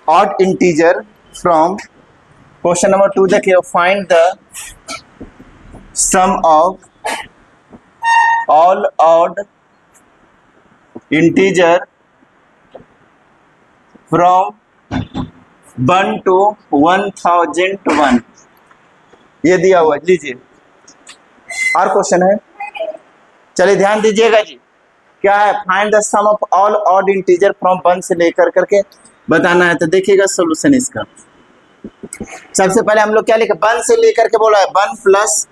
odd integer from question number 2 देखिए, find the sum of all odd integer from 1 to 1001, ये दिया हुआ है। लीजिए और क्वेश्चन है, चलिए ध्यान दीजिएगा जी। क्या है? Find the sum of all odd integer from 1 से लेकर करके बताना है। तो देखिएगा सॉल्यूशन इसका। सबसे पहले हम लोग क्या लिखे? 1 से लेकर के बोला है 1 प्लस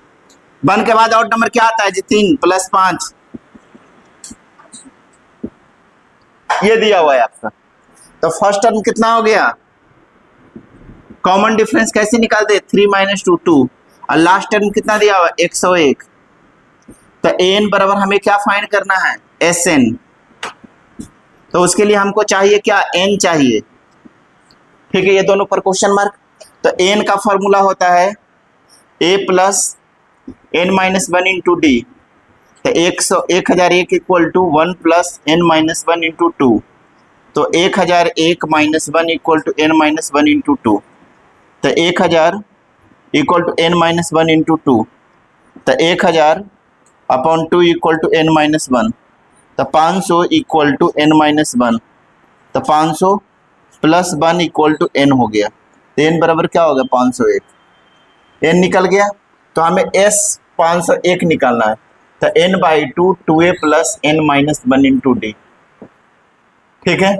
1 के बाद ऑड नंबर क्या आता है जी? 3 प्लस 5, ये दिया हुआ है आपका। तो फर्स्ट टर्म कितना हो गया? कॉमन डिफरेंस कैसे निकालते? 3 - 2 2, और लास्ट टर्म कितना दिया हुआ? 101। तो an बराबर हमें क्या फाइंड करना है? Sn। तो उसके लिए हमको चाहिए क्या? n चाहिए। ठीक है, ये दोनों पर क्वेश्चन मार्क। तो n का फॉर्मूला होता है a plus n - 1 into d. तो 1001 equal to 1 plus n - 1 into 2। तो 1001 - 1 इक्वल टू n - 1 इंटू 2। तो 1000 इक्वल टू n - 1 इंटू 2। तो 1000 अपॉन 2 इक्वल टू n - 1। तो 500 इक्वल टू n - 1। तो 500 प्लस 1 इक्वल टू n हो गया। तो n बराबर क्या हो गया? 501। n निकल गया, तो हमें s 501 निकालना है। तो n/2 2a plus n - 1 into d. ठीक है,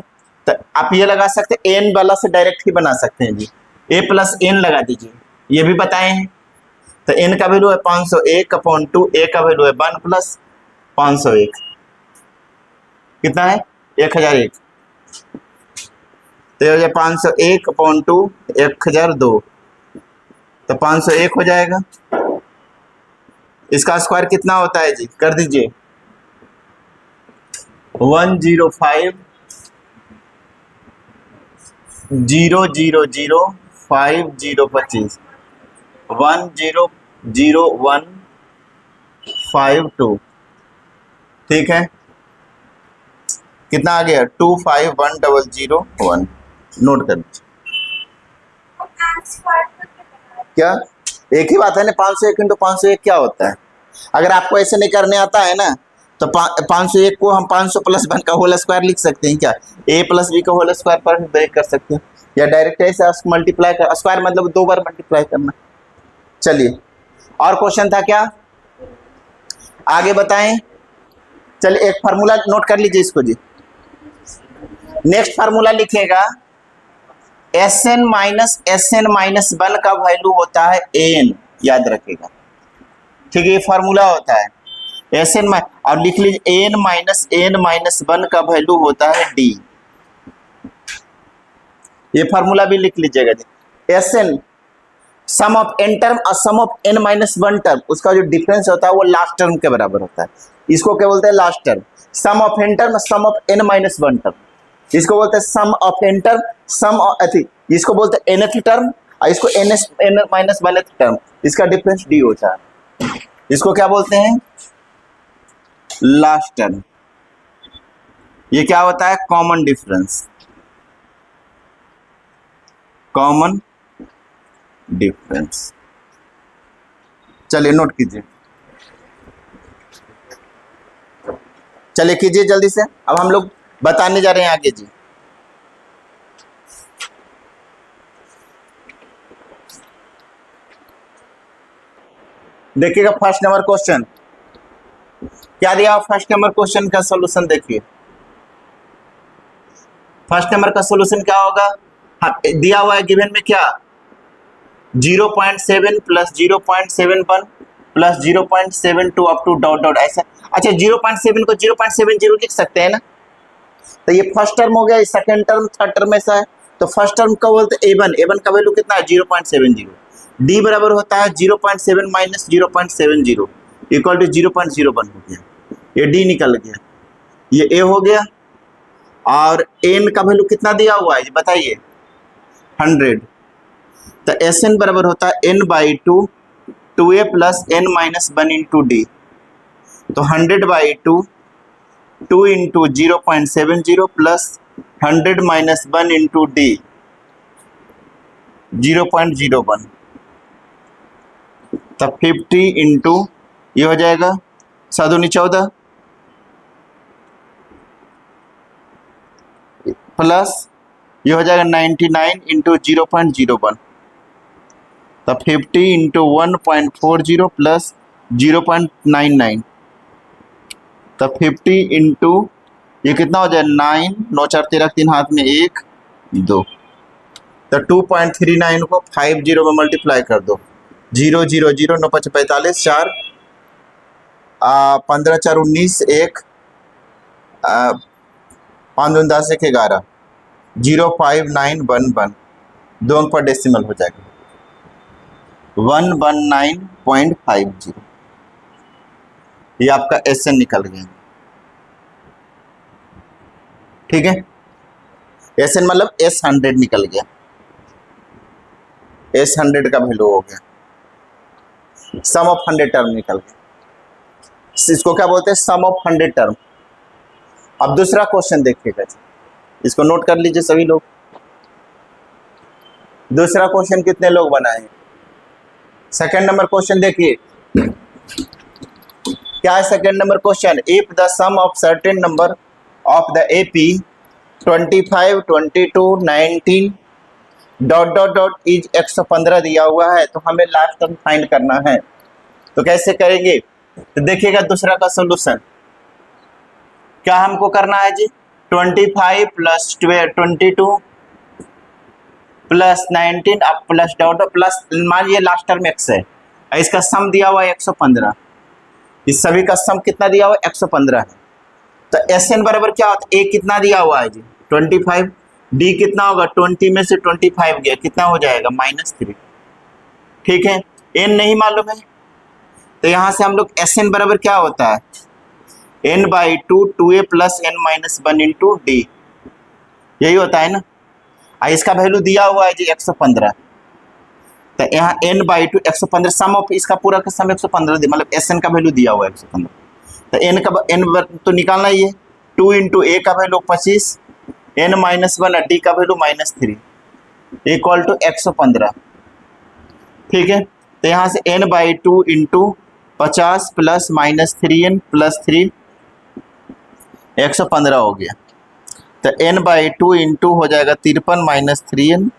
तो आप ये लगा सकते हैं, n वाला से डायरेक्ट ही बना सकते हैं जी। a प्लस n लगा दीजिए, ये भी बताए हैं। तो n का वैल्यू है 501 अपॉन 2, a का वैल्यू है 1 प्लस 501, कितना है? 1001। तो ये 501 अपॉन 2 1002, तो 501 हो जाएगा। इसका स्क्वायर कितना होता है जी? कर दीजिए, 105 000 5025 100152। ठीक है, कितना आ गया? 251001। नोट कर लीजिए। क्या एक ही बात है ना? 501 इंटू 501 क्या होता है? अगर आपको ऐसे नहीं करने आता है ना, तो 501 को हम 500 प्लस 1 का होल स्क्वायर लिख सकते हैं क्या? a प्लस बी का होल स्क्वायर पर ब्रेक कर सकते हैं, या डायरेक्ट ऐसे मल्टीप्लाई कर, स्क्वायर मतलब 2 बार मल्टीप्लाई करना। चलिए, और क्वेश्चन था क्या? आगे बताएं। चलिए एक फार्मूला नोट कर लीजिए इसको जी। नेक्स्ट फार्मूला लिखिएगा, Sn माइनस Sn माइनस 1 का वैल्यू होता है an, याद रखिएगा। ठीक है, ये फार्मूला होता है Sn और लिख लीजिए n माइनस n माइनस 1 का वैल्यू होता है d। ये फार्मूला भी लिख लीजिएगा जी। Sn sum of n term और sum of n minus 1 term, उसका जो डिफरेंस होता है वो लास्ट टर्म के बराबर होता है। इसको क्या बोलते हैं? Last term. Sum of n term, sum of n minus 1 term, इसको बोलते हैं sum of n term, sum of इसको बोलते हैं nth टर्म, और इसको n माइनस 1th टर्म, इसका डिफरेंस d होता है। इसको क्या बोलते हैं? Last term. ये क्या होता है? Common difference. Common difference. चलिए नोट कीजिए, चलिए कीजिए जल्दी से। अब हम लोग बताने जा रहे हैं आगे जी। देखिएगा फर्स्ट नंबर क्वेश्चन क्या दिया। फर्स्ट नंबर क्वेश्चन का सॉल्यूशन देखिए। फर्स्ट नंबर का सॉल्यूशन क्या होगा? दिया हुआ है गिवन में क्या? 0.7 plus 0.71 plus 0.72 up to dot dot ऐसा। अच्छा, 0.7 को 0.70 लिख सकते हैं ना? तो ये फर्स्ट टर्म हो गया, सेकंड टर्म, थर्ड टर्म ऐसा है। तो फर्स्ट टर्म का बोलते हैं a1, a1 का वैल्यू कितना है? 0.70। d बराबर होता है 0.7 माइनस 0.70 इक्वल टू 0.01 हो गया। ये d निकल गया, ये a हो गया। और n का वैल्यू कितना दिया हुआ है बताइए? 100। तो Sn बराबर होता है n/2 2a plus n minus 1 into d. तो 100/2 2 into 0.70 plus 100 minus 1 into D 0.01, तब 50 इंटू ये हो जाएगा 7×14 प्लस ये हो जाएगा 99 इंटू 0.01, तब 50 इंटू 1.40 प्लस 0.99, तब 50 इंटू ये कितना हो जाए 9, 9 4 13, 3 हाथ में 1 2, तो 2.39 को 50 में मल्टीप्लाई कर दो, 0 0 0 9 5 45 4 15 4 19 1 5 2 10 1 11 05911, 2 अंक पर डेसिमल हो जाएगा 119.50, ये आपका SN निकल गया। ठीक है, SN मतलब S100 निकल गया, S100 का वैल्यू हो गया, सम ऑफ 100 टर्म निकल गया, इसको क्या बोलते हैं सम ऑफ 100 टर्म। अब दूसरा क्वेश्चन देखिएगा, इसको नोट कर लीजिए सभी लोग। दूसरा क्वेश्चन कितने लोग बनाए? सेकंड नंबर क्वेश्चन देखिए, क्या है second number question? If the sum of certain number of the AP 25 22 19 dot dot dot is 115 दिया हुआ है, तो हमें लास्ट टर्म फाइंड करना है, तो कैसे करेंगे? तो देखिएगा दूसरा का सोल्यूशन क्या हमको करना है जी, 25 प्लस 22 प्लस 19 अब प्लस डॉट प्लस, मान लीजिए लास्ट टर्म x है, इसका सम दिया हुआ है 115, इस सभी का सम कितना दिया हुआ है 115 है, तो SN बराबर क्या होता है, A कितना दिया हुआ है जी 25, D कितना होगा 20 में से 25 गया कितना हो जाएगा -3, ठीक है, N नहीं मालूम है, तो यहाँ से हम लोग SN बराबर क्या होता है n/2 2a plus n-1 into D, यही होता है ना। इसका वैल्यू दिया हुआ है जी 115, तो यहाँ n/2 115 सम ऑफ इसका पूरा का सम 115 दी, मतलब SN का वैल्यू दिया हुआ है 115, तो n तो निकालना ही है, 2 इंटू A का वैल्यू 25, n-1 D का वैल्यू -3 इक्वल टू 115, ठीक है, तो यहाँ से n/2 into 50 plus -3n plus 3 115 हो गया, तो n/2 इंटू हो जाएगा 53 -3n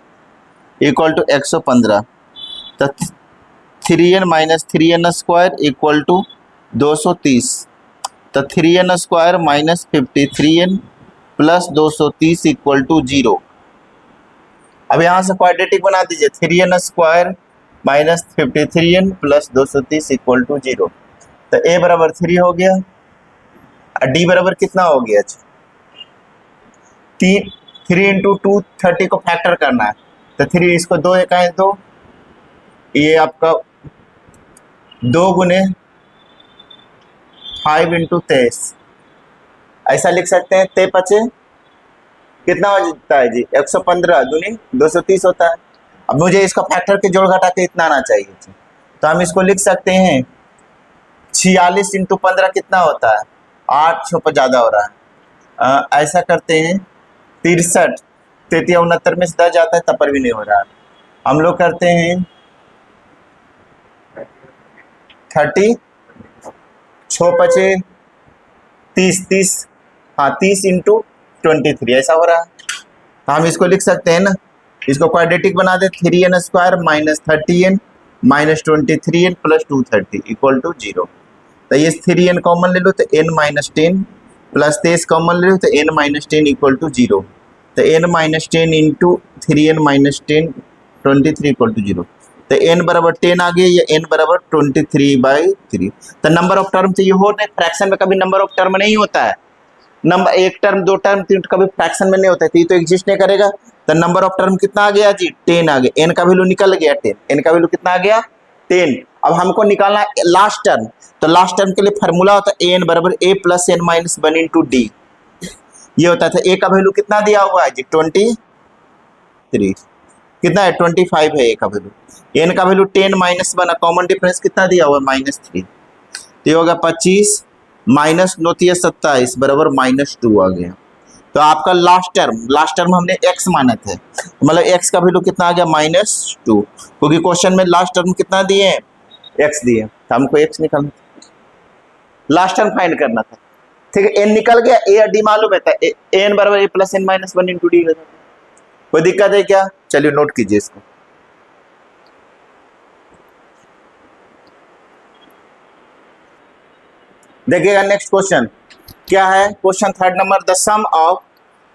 इक्वल टू 115, तो 3n - 3n square equal to 230, तो 3n square minus 53n plus 230 equal to 0। अब यहाँ से क्वाड्रेटिक बना दीजिए, 3n square minus 53n plus 230 equal to 0, तो A बराबर 3 हो गया, D बराबर कितना हो गया? 3 इंटू 2 30 को फैक्टर करना है, तो 3 इसको 2 1 2, ये आपका 2 गुने 5 इंटू 23, ऐसा लिख सकते हैं, 3 5 कितना हो जाता है जी 115 दूनी 230 होता है। अब मुझे इसका फैक्टर के जोड़ घटा के इतना आना चाहिए, तो हम इसको लिख सकते हैं 46 इंटू 15 कितना होता है 8 6 पर ज़्यादा हो रहा है, ऐसा करते हैं 63 33 69 में से 10 जाता है तब पर भी नहीं हो रहा है, हम लोग करते हैं 30 6 5 30 हाँ 30 इंटू 23 ऐसा हो रहा है, तो हम इसको लिख सकते हैं ना, इसको क्वाड्रेटिक बना दे, 3n square minus 30n minus 23n plus 230 equal to 0, तो ये 3n कॉमन ले लो तो n-10 प्लस 23 कॉमन ले लो तो n-10 इक्वल टू 0, तो n-10 into 3n minus 10 23 equal to 0, तो n बराबर 10 आ गया, या n बराबर 23/3, तो नंबर ऑफ टर्म चाहिए हो नहीं, फ्रैक्शन में कभी नंबर ऑफ टर्म नहीं होता है, नंबर एक टर्म 2 टर्म 3 कभी फ्रैक्शन में नहीं होता है, तो ये तो एग्जिस्ट नहीं करेगा, तो नंबर ऑफ टर्म कितना आ गया जी 10 आ गया, n का वैल्यू निकल गया 10, n का वैल्यू कितना आ गया 10। अब हमको निकालना है लास्ट टर्म, तो लास्ट टर्म के लिए फार्मूला होता है an बराबर a plus n-1 into D, ये होता था। a का वैल्यू कितना दिया हुआ है जी 23, कितना है 25 है a का वैल्यू, n का वैल्यू 10 -1 कॉमन डिफरेंस कितना दिया हुआ है -3, तो ये होगा 25 -9 27 बराबर -2 आ गया, तो आपका लास्ट टर्म हमने x माना थे, मतलब x का वैल्यू कितना आ गया -2, क्योंकि क्वेश्चन में लास्ट टर्म कितना दिए हैं, x दिए, तो हमको x निकालना था, लास्ट टर्म फाइंड करना था। ठीक है, n निकल गया, a और d मालूम है, तो an बराबर a plus n minus 1 into D. कोई दिक्कत है क्या? चलिए नोट कीजिए इसको। देखिएगा नेक्स्ट क्वेश्चन क्या है। Question 3rd number, the sum of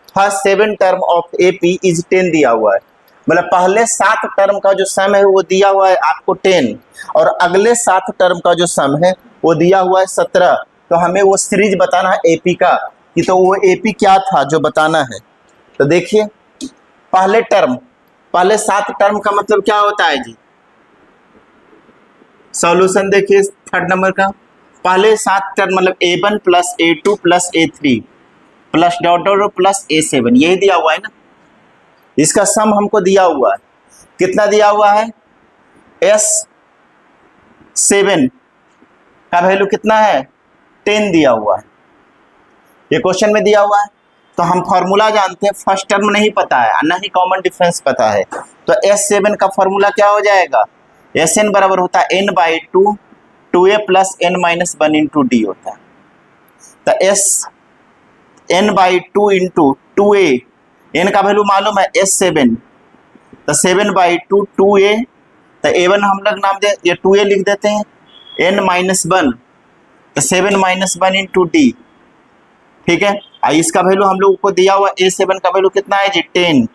first 7 term of AP is 10 दिया हुआ है, मतलब पहले 7 टर्म का जो सम है वो दिया हुआ है आपको 10, और अगले 7 टर्म का जो सम है वो दिया हुआ है 17। तो हमें वो सीरीज बताना है एपी का, कि तो वो एपी क्या था जो बताना है। तो देखिए पहले 7 टर्म का मतलब क्या होता है जी, सॉल्यूशन देखिए 3rd नंबर का, पहले 7 टर्म मतलब a1 plus a2 plus a3 plus dot dot plus a7, यही दिया हुआ है ना। इसका सम हमको दिया हुआ है, कितना दिया हुआ है, s7 का वैल्यू कितना है, 10 दिया हुआ है, ये क्वेश्चन में दिया हुआ है। तो हम फॉर्मूला जानते हैं, फर्स्ट टर्म नहीं पता है, ना ही कॉमन डिफरेंस पता है, तो s7 का फॉर्मूला क्या हो जाएगा, Sn बराबर होता है n/2 2a plus n minus 1 into D होता है। तो n/2 इंटू 2a, n का वैल्यू मालूम है s7, तो 7/2 2a, तो a1 हम लोग नाम दे, ये 2a लिख देते हैं, n माइनस 1, तो 7 माइनस 1 इंटू डी। ठीक है, इसका वैल्यू हम लोग को दिया हुआ a7 का वैल्यू कितना है जी, 10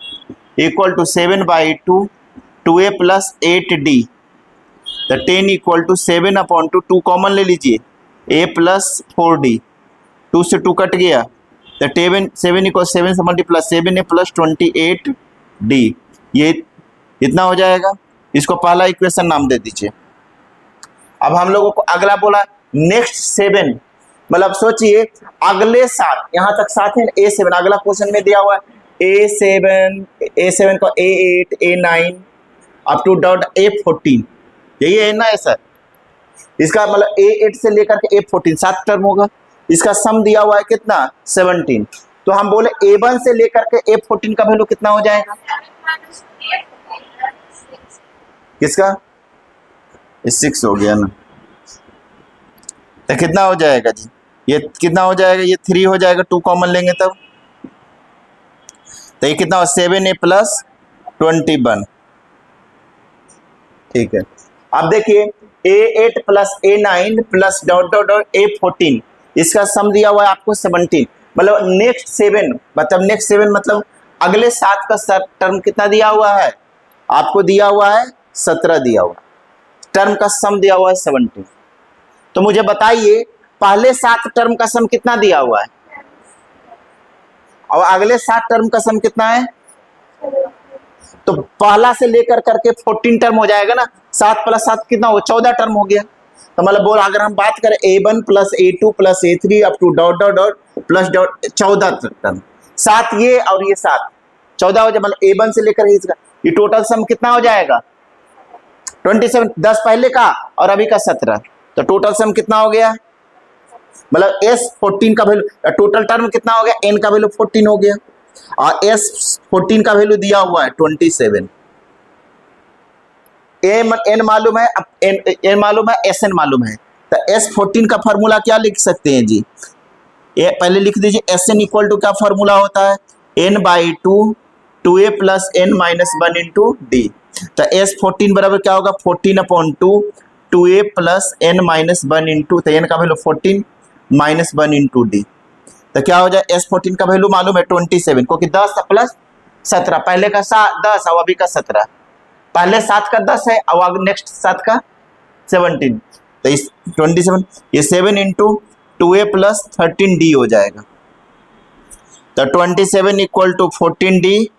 equal to 7/2 2a plus 8d, तो 10 इक्वल टू 7/2, 2 कॉमन ले लीजिए, a प्लस 4d, 2 से 2 कट गया, तो 7 इक्वल 7 से मल्टीप्लाई 7a प्लस 28d, ये इतना हो जाएगा। इसको पहला इक्वेशन नाम दे दीजिए। अब हम लोगों को अगला बोला नेक्स्ट 7, मतलब सोचिए अगले 7, यहाँ तक 7 है, a7 अगला क्वेश्चन में दिया हुआ है a7 को a8 a9 up to dot a14, यही है ना सर। इसका मतलब a8 से लेकर के a14 7 टर्म होगा, इसका सम दिया हुआ है कितना 17, तो हम बोले a1 से लेकर के a14 का वैल्यू कितना हो जाएगा, किसका 6 हो गया ना, तो कितना हो जाएगा जी, ये कितना हो जाएगा, ये 3 हो जाएगा, 2 कॉमन लेंगे तब, तो ये कितना हो 7a प्लस 21। ठीक है, अब देखिए a8 plus a9 plus dot dot dot a14, इसका सम दिया हुआ है आपको 17, मतलब नेक्स्ट 7 मतलब अगले 7 का टर्म कितना दिया हुआ है आपको, दिया हुआ है 17 दिया हुआ, टर्म का सम दिया हुआ है 17। तो मुझे बताइए पहले 7 टर्म का सम कितना दिया हुआ है और अगले 7 टर्म का सम कितना है, तो पहला से लेकर करके 14 टर्म हो जाएगा ना, 7 प्लस 7 कितना हो 14 टर्म हो गया। तो मतलब बोल अगर हम बात करें a1 plus a2 plus a3 up to dot dot dot plus dot 14 term, 7 ये और ये 7 14 हो जाए, मतलब a1 से लेकर इसका ये टोटल सम कितना हो जाएगा 27, 10 पहले का और अभी का 17, तो टोटल सम कितना हो गया, मतलब s14 का वैल्यू टोटल टर्म कितना हो गया, n का वैल्यू 14 हो गया और s14 का वैल्यू दिया हुआ है 27, n मालूम है, अब n मालूम है, sn मालूम है, तो s14 का फॉर्मूला क्या लिख सकते हैं जी, पहले लिख दीजिए sn इक्वल टू क्या फॉर्मूला होता है n/2 2a plus n minus 1 into d, तो s14 बराबर क्या होगा 14/2 2a plus n minus 1 into, तो n का वैल्यू 14 माइनस 1 इंटू डी, तो क्या हो जाए s14 का वैल्यू मालूम है 27, क्योंकि 10 प्लस 17, पहले का 10 और अभी का 17, पहले 7 का 10 है और नेक्स्ट 7 का 17, तो इस 27 ये 7 इंटू 2a प्लस 13d हो जाएगा, तो 27 equal to 14d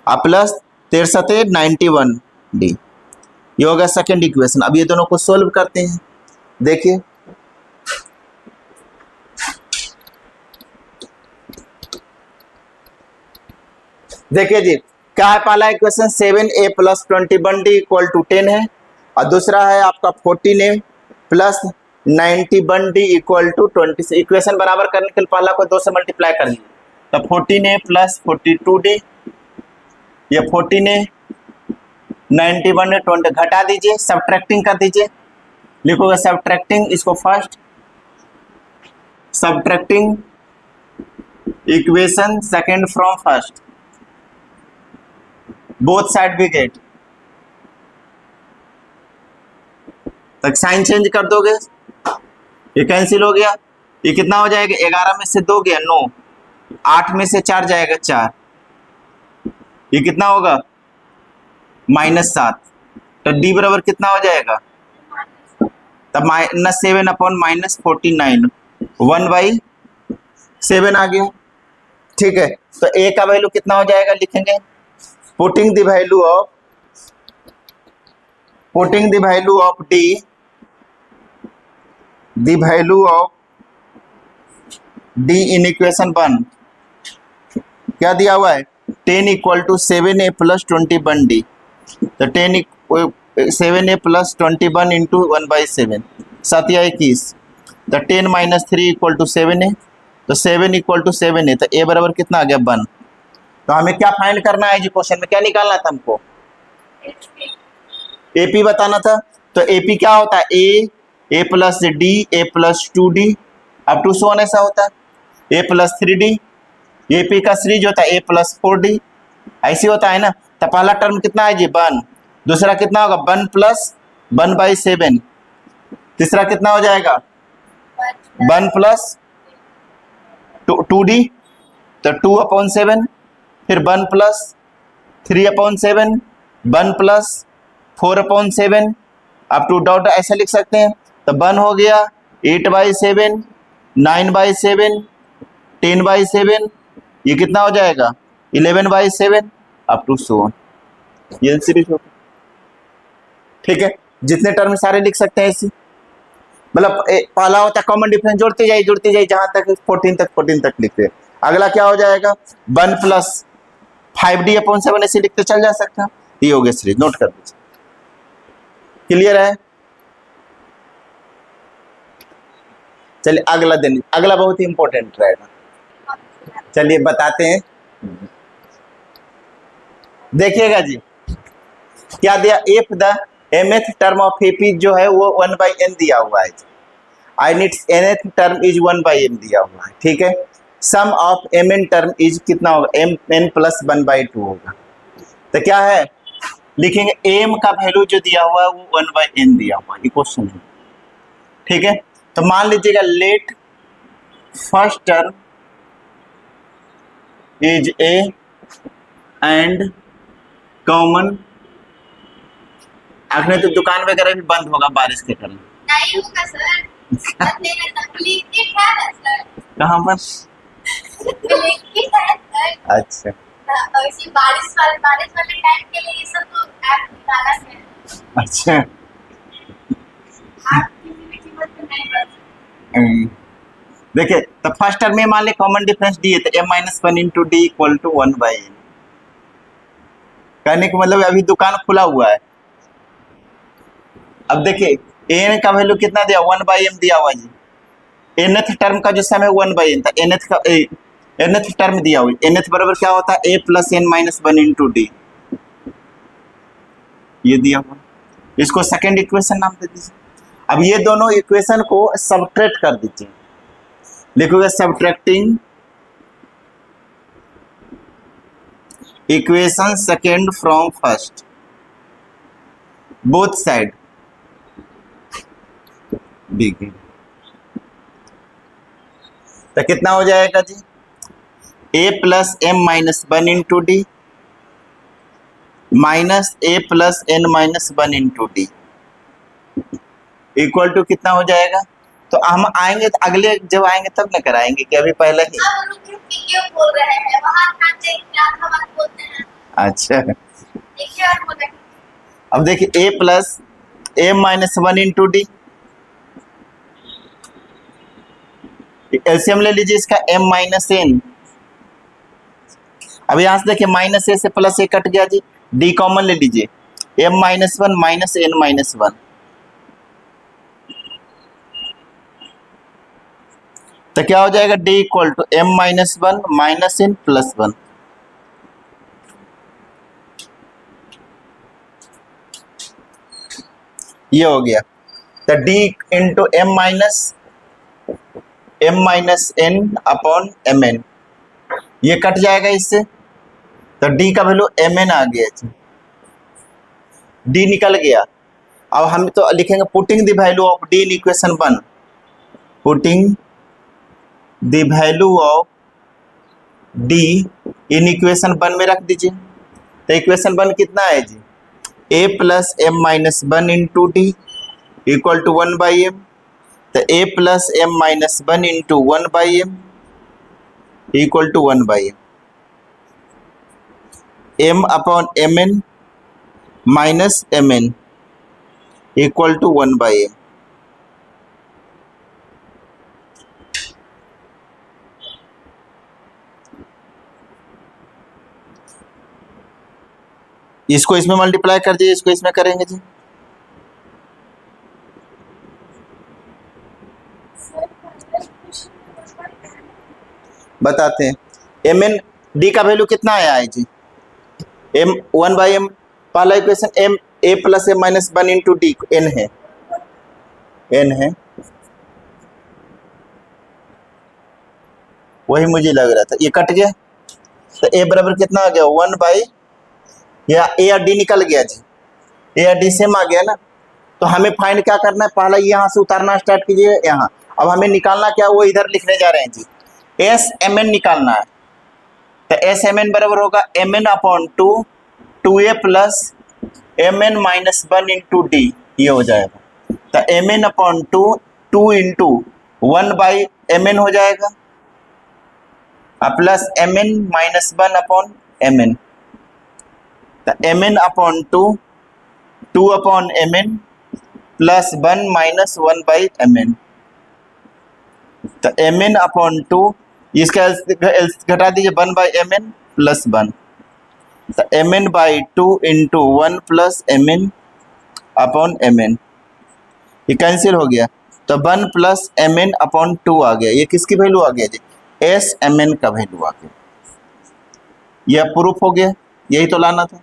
plus 13 91d, ये होगा सेकेंड इक्वेशन। अब ये दोनों को सोल्व करते हैं, देखिए देखिए जी क्या है, पहला equation 7a plus 21d equal to 10 है और दूसरा है आपका 14a plus 91d equal to 20। Equation बराबर करने के लिए पहला को 2 से मल्टीप्लाई कर लीजिए, तो 14a प्लस 42d, ये 14a 91 20 घटा दीजिए, सब्ट्रैक्टिंग कर दीजिए, लिखोगे सब्ट्रैक्टिंग, इसको first subtracting equation second from first, both side भी गेट, तक साइन चेंज कर दोगे, ये कैंसिल हो गया, ये कितना हो जाएगा, 11 में से 2 गया 9, 8 में से 4 जाएगा 4, ये कितना होगा -7, तो डी बराबर कितना हो जाएगा, तब -7 अपॉन -49 1/7 आ गया। ठीक है, तो ए का वैल्यू कितना हो जाएगा, लिखेंगे putting the value of D, the value of D in equation 1 क्या दिया हुआ है, 10 = 7a + 21d, तो 7a + 21 इंटू 1/7 7 या 21, तो 10 - 3 = 7a, तो 7 = 7a, तो a बराबर कितना आ गया 1। तो हमें क्या फाइंड करना है जी, क्वेश्चन में क्या निकालना था हमको, एपी बताना था। तो एपी क्या होता है, a + d, a + 2d up to so on ऐसा होता है, a + 3d, एपी का सीरीज होता है a + 4d, ऐसी होता है ना। तो पहला टर्म कितना है जी 1, दूसरा कितना होगा 1 + 1/7, तीसरा कितना हो जाएगा 1 + 2d, तो 2/7, फिर 1 + 3/7, 1 + 4/7 अप टू डॉट ऐसा लिख सकते हैं। तो 1 हो गया 8/7, 9/7, 10/7, ये कितना हो जाएगा 11/7 अप टू सो ऑन, ये सीरीज होगा। ठीक है, जितने टर्म सारे लिख सकते हैं ऐसे, मतलब पहला होता है कॉमन डिफरेंस, जोड़ते जाइए जहां तक 14 तक लिखते हैं। अगला क्या हो जाएगा 1 + 5d/7 ऐसे लिखते चल जा सकता है, ये हो गया सीरीज, नोट कर दीजिए। क्लियर है, चलिए अगला दिन, अगला बहुत ही इंपॉर्टेंट रहेगा, चलिए बताते हैं। देखिएगा जी क्या दिया, if the mth term of AP जो है वो 1/n दिया हुआ है, and its nth term is 1/n दिया हुआ है। ठीक है, sum of mn term is कितना होगा, mn + 1/2 होगा। तो क्या है लिखेंगे, m का वैल्यू जो दिया हुआ है वो 1/n दिया हुआ है, क्वेश्चन है। ठीक है, तो मान लीजिएगा let first term is a and common, आपने तो दुकान वगैरह भी बंद होगा बारिश के कारण, नहीं होगा सर, ब्लिंकिट है ना सर, कहाँ पर, ब्लिंकिट है सर। अच्छा इसी बारिश वाले टाइम के लिए ये सब तो ऐप निकाला है। अच्छा, आप किसी भी कीमत पे नहीं बच सकते। देखिए तो फर्स्ट टर्म में मान ले कॉमन डिफरेंस दिए तो m - 1 × d = 1/n, कहने का मतलब अभी दुकान खुला हुआ है। अब देखिए n का वैल्यू कितना दिया 1/m दिया हुआ जी, nth टर्म का जो सम है 1/n था, nth टर्म दिया हुआ, nth बराबर क्या होता है a + n - 1 × d, ये दिया हुआ, इसको सेकंड इक्वेशन नाम दे दीजिए। अब ये दोनों इक्वेशन को सबट्रैक्ट कर दीजिए, लिखोगे subtracting equation second from first, both side देखिए, तो कितना हो जाएगा जी a + m - 1 × d minus a + n - 1 × d equal to कितना हो जाएगा। तो हम आएंगे तो अगले जब आएंगे तब न कराएंगे कि अभी पहले ही, अब रुक के क्यों बोल रहे हैं, वहाँ ध्यान से क्या बात बोलते हैं। अच्छा देखिए और बोले अब देखिए a + m - 1 × d, एलसीएम ले लीजिए इसका m - n, अब यहाँ से देखिए -a से +a कट गया जी, d कॉमन ले लीजिए, m - 1 - n - 1, तो क्या हो जाएगा, d equal to m minus one minus n plus one. ये हो गया। तो d into m minus n upon mn, ये कट जाएगा इससे, तो d का वैल्यू mn आ गया जी, d निकल गया। अब हम तो लिखेंगे putting the value of d in equation one, putting the value of d in equation one में रख दीजिए। तो इक्वेशन वन कितना है जी, a plus m minus one into D equal to one by m. तो a plus m minus one into one by m equal to one by m, m upon mn minus mn equal to one by m. इसको इसमें multiply कर दिए, इसको इसमें करेंगे जी। बताते हैं, mn d का वैल्यू कितना आया है जी, m वन बाई एम। पहला equation m a plus m minus one into d n है, वही मुझे लग रहा था, ये कट गया। तो a बराबर कितना आ गया, वन बाई, या a या d निकल गया जी, a या d सेम आ गया ना। तो हमें फाइंड क्या करना है, पहला यहाँ से उतारना स्टार्ट कीजिए यहाँ। अब हमें निकालना क्या, वो इधर लिखने जा रहे हैं जी, एस एम एन निकालना है। तो एस एम एन बराबर होगा M N upon two, two ए plus M N minus one into D, ये हो जाएगा। तो M N upon two, two into one by M N हो जाएगा, plus M N minus one upon M N. तो M N upon two, two upon M N plus one minus one by M N. तो M N upon two, इसका घटा दीजिए, one by M N plus one. तो M N by two into one plus M N upon M N, ये cancel हो गया। तो one plus M N upon two आ गया। ये किसकी वैल्यू आ गया जी, एस एम एन का वैल्यू आ गया। यह प्रूफ हो गया, यही तो लाना था,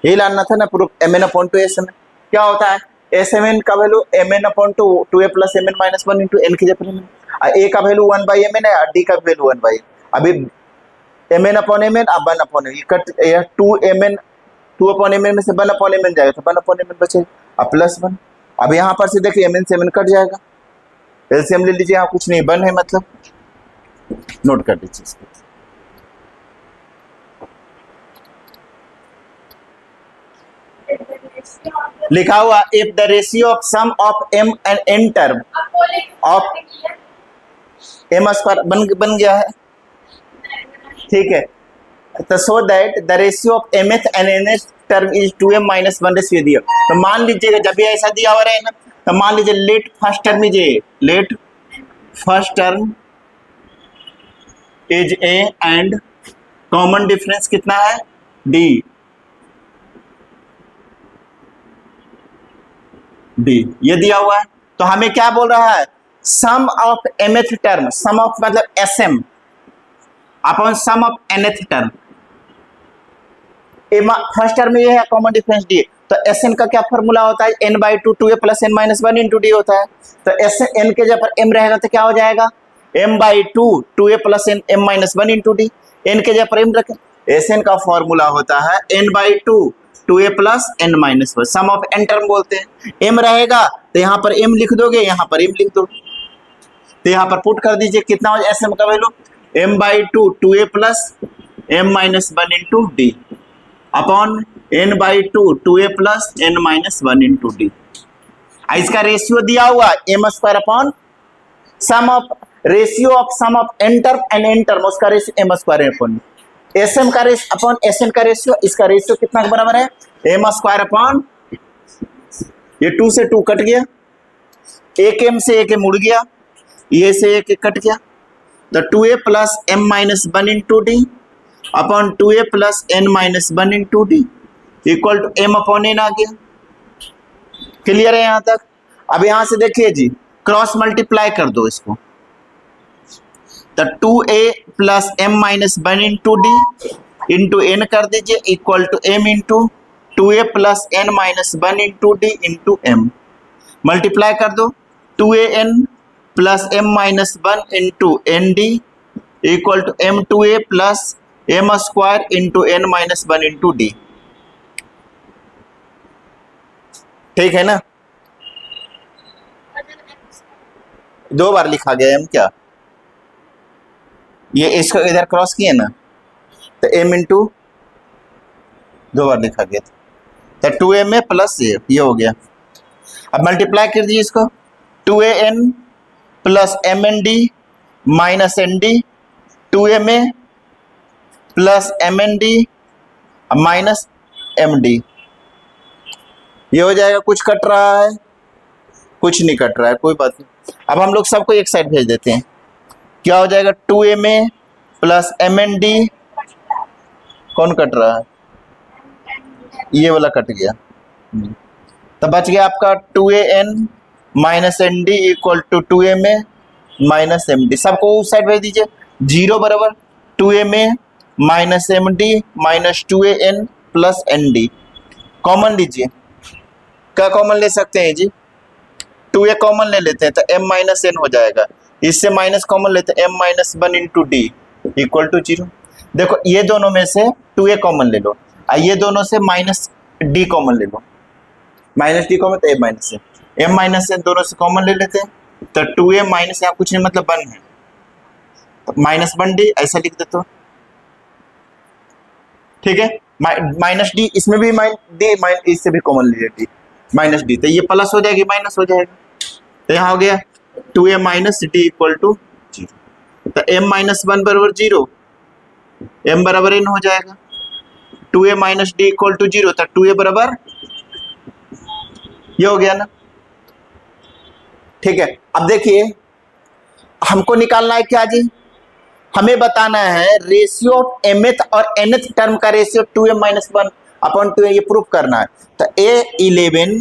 यही लाना था ना proof. M N upon two S M N क्या होता है, एस एम एन का value M N upon two, two ए plus M N minus one into N की जगह एम एन। ए का value one by M N है, D का value one by, अभी M N upon M N, अब one upon M, cut two M N, two upon M N में से one upon M N जाएगा, तो one upon M N बचेगा, अब प्लस वन। अब यहाँ पर से देखिए एम एन से एम एन कट जाएगा, एलसीएम ले लीजिए, यहाँ कुछ नहीं, वन है मतलब, नोट कर दीजिए इसको। लिखा हुआ if the ratio of sum of m and N term of m square बन गया है, ठीक है। तो so that the ratio of m th and n th term is two m minus one ratio दिया। तो मान लीजिएगा जब भी ऐसा दिया हुआ रहे ना, तो मान लीजिए let first term is a, let first term is A and common difference कितना है, डी, डी ये दिया हुआ है। तो हमें क्या बोल रहा है, sum of mth term, sum of मतलब sm upon sum of nth term. First term में ये है कॉमन डिफरेंस डी, तो sn का क्या फॉर्मूला होता है, n by two, two A plus N minus one into D होता है। तो n के जगह पर m रहेगा तो क्या हो जाएगा, m by two, two A plus n m minus one into d, n के जगह पर m रखें। sn का फॉर्मूला होता है n by two, two A plus N minus one, sum of N term बोलते हैं। m रहेगा तो यहाँ पर m लिख दोगे, यहाँ पर m लिख दोगे, तो यहाँ पर पुट कर दीजिए, कितना हो जाए sm का value, m by two, two A plus M minus one into D upon n by two, two A plus N minus one into D. इसका रेशियो दिया हुआ m square upon sum of, ratio of sum of N term and N term, उसका ratio m square upon SM का ratio upon SN का ratio, इसका ratio कितना के बराबर है, एम स्क्वायर अपॉन, ये टू से टू कट गया, एक एम से एक मुड़ गया, ये से एक कट गया, तो two A plus M minus one into D upon two A plus N minus one into D equal to M upon N आ गया। क्लियर है यहाँ तक। अब यहाँ से देखिए जी, क्रॉस मल्टीप्लाई कर दो इसको, तो 2a plus m minus 1 into d into n कर दीजिए equal to m into 2a plus n minus 1 into d into m. Multiply कर दो 2an plus m minus 1 into n d equal to m2a plus m square into n minus 1 into d. ठीक है ना, दो बार लिखा गया m क्या, ये इसको इधर क्रॉस किए ना तो m इंटू दो बार लिखा गया तो 2m में प्लस ये हो गया। अब मल्टीप्लाई कर दीजिए इसको 2an plus M n d minus n d 2ma plus M n d minus m d, ये हो जाएगा। कुछ कट रहा है, कुछ नहीं कट रहा है, कोई बात नहीं। अब हम लोग सबको एक साइड भेज देते हैं, क्या हो जाएगा 2ma plus M n d, कौन कट रहा है, ये वाला कट गया, तो बच गया आपका 2an minus n d equal to 2ma minus m d. सबको उस साइड भेज दीजिए, 0 बराबर 2ma minus m d minus 2an plus n d. Common लीजिए, क्या कॉमन ले सकते हैं जी, 2a कॉमन ले लेते हैं तो m माइनस एन हो जाएगा, इससे माइनस कॉमन लेते हैं m minus 1 into D equal to 0। देखो ये दोनों में से 2a कॉमन ले लो, ये दोनों से माइनस डी कॉमन ले लो, माइनस डी कॉमन तो m minus n, m minus n दोनों से कॉमन ले लेते हैं तो 2a माइनस यहाँ कुछ नहीं मतलब 1 है तो माइनस 1 डी ऐसा लिख देते हो। ठीक है, माइनस डी इसमें भी इससे भी कॉमन ले लेती माइनस डी, तो ये प्लस हो जाएगी माइनस हो जाएगा, तो यहाँ हो गया 2a minus D equal to 0। तो m माइनस 1 बराबर 0, m बराबर n हो जाएगा, 2a minus D equal to 0, तो 2a बराबर ये हो गया ना। ठीक है, अब देखिए हमको निकालना है क्या जी, हमें बताना है रेशियो ऑफ mth और nth टर्म का ratio 2m minus 1 upon 2a, ये प्रूफ करना है। तो a11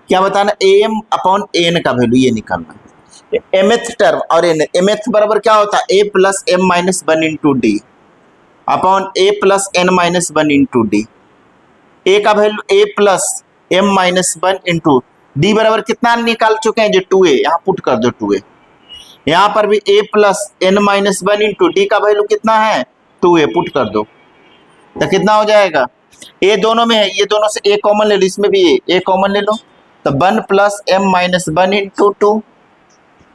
क्या बताना, am अपॉन an का वैल्यू ये निकालना है। mth टर्म और mth बराबर क्या होता है, a plus m minus 1 into D upon a plus n minus 1 into D. a का value a plus m minus 1 into D बराबर कितना निकाल चुके हैं जो 2a, यहाँ पुट कर दो 2a, यहाँ पर भी a plus n minus 1 into D का वैल्यू कितना है 2a, पुट कर दो तो कितना हो जाएगा, a दोनों में है, ये दोनों से a कॉमन ले लो, इसमें भी a कॉमन ले लो तो 1 plus m minus 1 into 2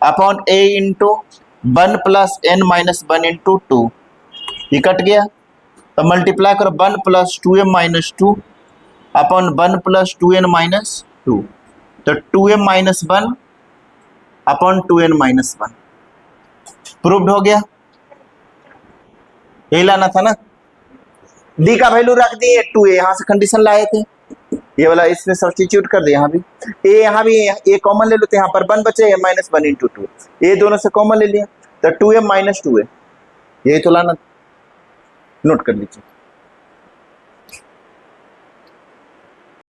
upon a into 1 plus n minus 1 into 2, ये कट गया तो मल्टीप्लाई करो 1 plus 2m minus 2 upon 1 plus 2n minus 2, तो 2m minus 1 upon 2n minus 1 proved हो गया। यही लाना था ना, डी का वैल्यू रख दिए 2a, यहाँ से कंडीशन लाए थे, ये वाला इसमें सब्स्टिट्यूट कर दे, यहाँ भी a, यहाँ भी a कॉमन ले लेते हैं, यहाँ पर 1 बचे माइनस 1 इंटू 2, a दोनों से कॉमन ले लिया तो 2m माइनस 2a, यही तो लाना, नोट कर लीजिए।